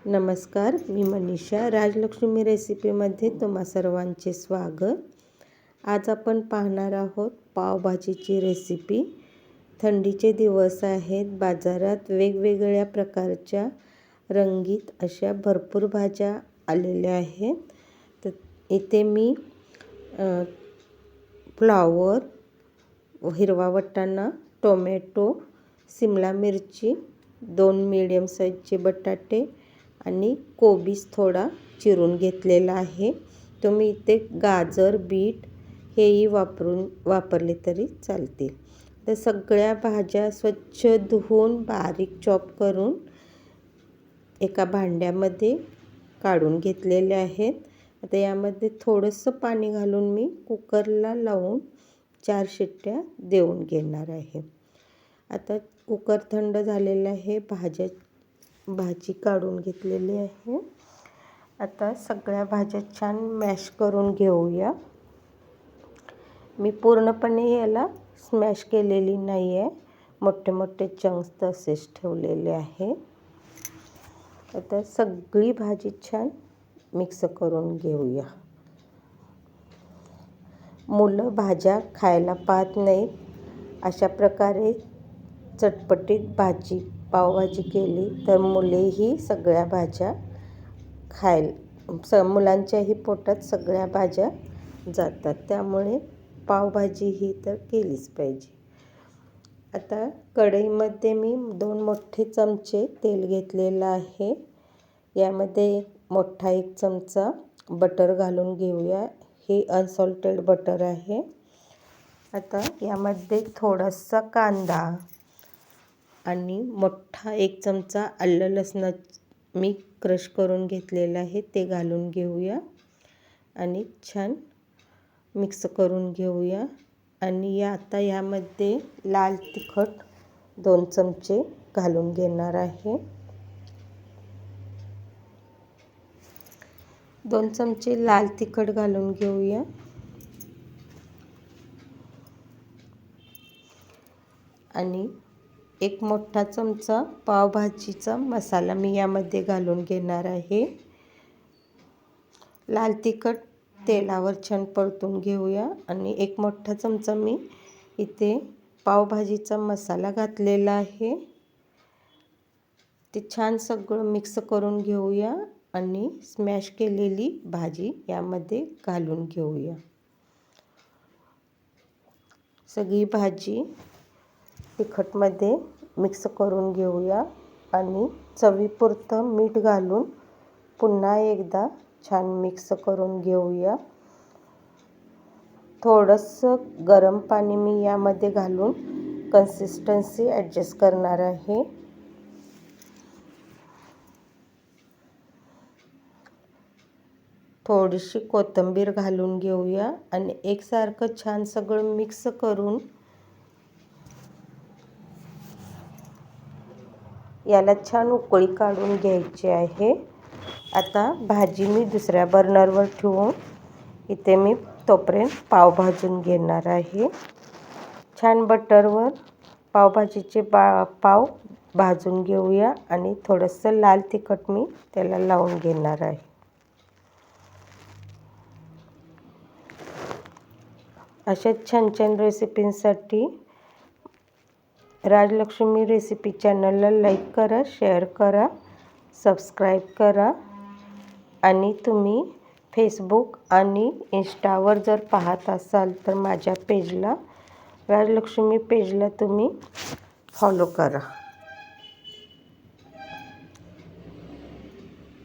नमस्कार, मी मनीषा. राजलक्ष्मी रेसिपीमध्ये तुम्हा सर्वांचे स्वागत. आज आपण पाहणार आहोत पावभाजीची रेसिपी. थंडीचे दिवस आहेत. बाजारात वेगवेगळ्या प्रकारच्या रंगीत अशा भरपूर भाज्या आलेल्या आहेत. तर इथे मी फ्लॉवर, हिरवा वाटाणा, टोमॅटो, सिमला मिरची, 2 मीडियम साईजचे बटाटे आणि कोबीज थोडा चिरून घेतलेला आहे. तुम्ही इथे गाजर, बीट हेही वापरले तरी चालतील. तर सगळ्या भाज्या स्वच्छ धुवून बारीक चॉप करून एका भांड्यामध्ये काढून घेतलेल्या आहेत. आता यामध्ये थोडंसं पाणी घालून मी कुकरला लावून 4 शिट्ट्या देऊन घेणार आहे. आता कुकर थंड झालेलं आहे. भाजी काढून घेतलेली आहे. आता सगळ्या भाज्या छान मॅश करून घेऊया. मी पूर्णपणे याला स्मॅश केलेली नाही आहे. मोठे मोठे चंक्स तसेच ठेवलेले आहे. आता सगळी भाजी छान मिक्स करून घेऊया. मुलं भाज्या खायला पाहत नाहीत. अशा प्रकारे चटपटीत पावभाजी केली तर मुलेही सगळ्या भाज्या मुलांच्याही पोटात सगळ्या भाज्या जातात. त्यामुळे पावभाजी ही तर केलीच पाहिजे. आता कढईमध्ये मी 2 मोठे चमचे तेल घेतलेलं आहे. यामध्ये मोठा 1 चमचा बटर घालून घेऊया. हे अनसॉल्टेड बटर आहे. आता यामध्ये थोडासा कांदा आणि मोठा 1 चमचा आलं लसण मी क्रश करून घेतलेलं आहे ते घालून घेऊया आणि छान मिक्स करून घेऊया. आणि आता यामध्ये लाल तिखट 2 चमचे घालून घेणार आहे. 2 चमचे लाल तिखट घालून घेऊया. आणि 1 मोठा चमचा पावभाजीचा मसाला मी यामध्ये घालून घेणार आहे. लाल तिखट तेलावर छान परतून घेऊया. आणि 1 मोठा चमचा मी इथे पावभाजीचा मसाला घातलेला आहे. ते छान सगळं मिक्स करून घेऊया आणि स्मॅश केलेली भाजी यामध्ये घालून घेऊया. सगळी भाजी तिखटमध्ये मिक्स करून घेऊया आणि चवीपुरतं मीठ घालून पुन्हा एकदा छान मिक्स करून घेऊया. थोडंसं गरम पाणी मी यामध्ये घालून कन्सिस्टन्सी ॲडजस्ट करणार आहे. थोडीशी कोथिंबीर घालून घेऊया आणि एकसारखं छान सगळं मिक्स करून याला छान उकळी काढून घ्यायची आहे. आता भाजी मी दुसऱ्या बर्नरवर ठेवून इथे मी तोपर्यंत पाव भाजून घेणार आहे. छान बटरवर पावभाजीचे पाव भाजून घेऊया आणि थोडंसं लाल तिखट मी त्याला लावून घेणार आहे. अशा छान छान रेसिपींसाठी राजलक्ष्मी रेसिपी चॅनलला लाईक करा, शेअर करा, सबस्क्राईब करा. आणि तुम्ही फेसबुक आणि इंस्टावर जर पाहत असाल तर माझ्या पेजला, राजलक्ष्मी पेजला तुम्ही फॉलो करा.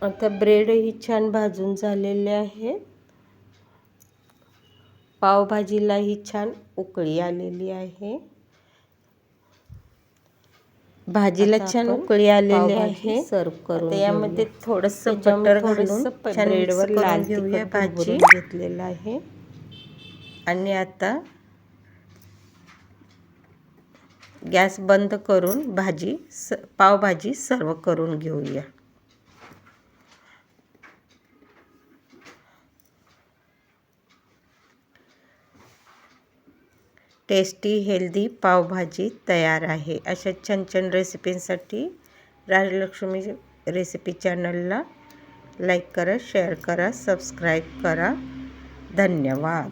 आता ब्रेडही छान भाजून झालेले आहेत. पावभाजीलाही छान उकळी आलेली आहे. भाजीला छान उकळी आलेली आहे. सर्व करून यामध्ये थोडंसं बटर घालून ब्रेडवर लाल घेऊया. भाजी घेतलेलं आहे. आणि आता गॅस बंद करून पावभाजी सर्व करून घेऊया. टेस्टी हेल्दी पावभाजी तयार आहे. अशा छान छान रेसिपींसाठी राजलक्ष्मी रेसिपी चॅनलला लाईक करा, शेअर करा, सबस्क्राईब करा. धन्यवाद.